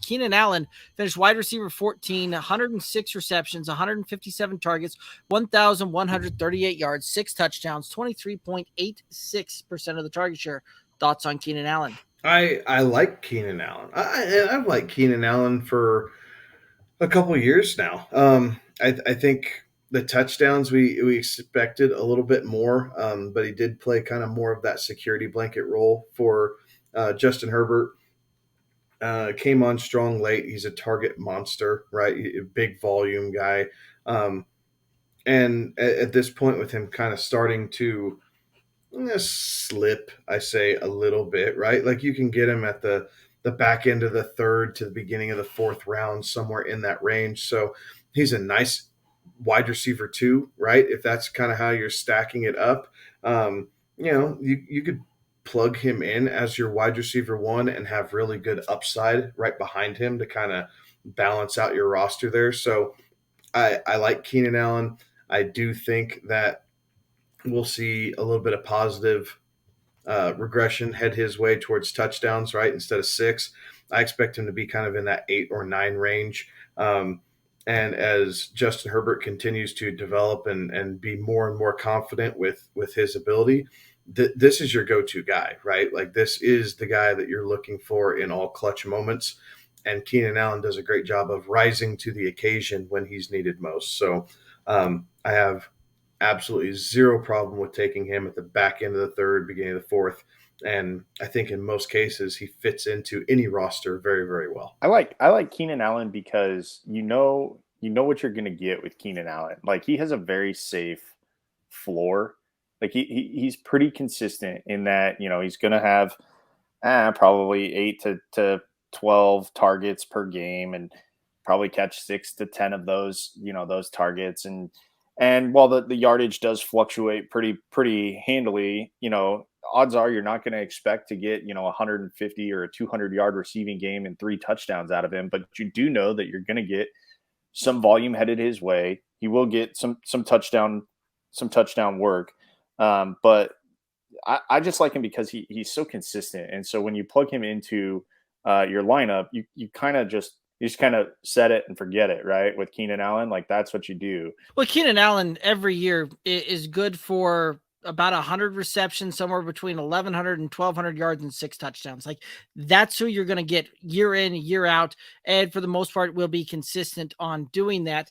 Keenan Allen finished wide receiver 14, 106 receptions, 157 targets, 1,138 yards, 6 touchdowns, 23.86% of the target share. Thoughts on Keenan Allen? I like Keenan Allen. I've liked Keenan Allen for a couple years now. I think the touchdowns we expected a little bit more, but he did play kind of more of that security blanket role for Justin Herbert. Came on strong late. He's a target monster, right? A big volume guy. Um, and at this point, with him kind of starting to slip, I say a little bit, right? Like you can get him at the back end of the third to the beginning of the fourth round, somewhere in that range. So he's a nice wide receiver too, right? If that's kind of how you're stacking it up, you could plug him in as your wide receiver one and have really good upside right behind him to kind of balance out your roster there. So I like Keenan Allen. I do think that we'll see a little bit of positive regression head his way towards touchdowns, right? Instead of 6, I expect him to be kind of in that 8 or 9 range. And as Justin Herbert continues to develop and be more and more confident with his ability, this is your go-to guy, right? Like this is the guy that you're looking for in all clutch moments. And Keenan Allen does a great job of rising to the occasion when he's needed most. So I have absolutely zero problem with taking him at the back end of the third, beginning of the fourth. And I think in most cases he fits into any roster very, very well. I like Keenan Allen because you know what you're gonna get with Keenan Allen. Like he has a very safe floor. Like he's pretty consistent in that, he's gonna have probably 8 to 12 targets per game and probably catch 6 to 10 of those targets. And while the yardage does fluctuate pretty handily, odds are you're not going to expect to get 150 or a 200-yard receiving game and 3 touchdowns out of him, but you do know that you're going to get some volume headed his way. He will get some touchdown work, but I just like him because he's so consistent. And so when you plug him into your lineup, you just kind of set it and forget it, right? With Keenan Allen, like that's what you do. Well, Keenan Allen every year is good for about 100 receptions, somewhere between 1,100 and 1,200 yards and 6 touchdowns. Like that's who you're going to get year in, year out. And for the most part, will be consistent on doing that.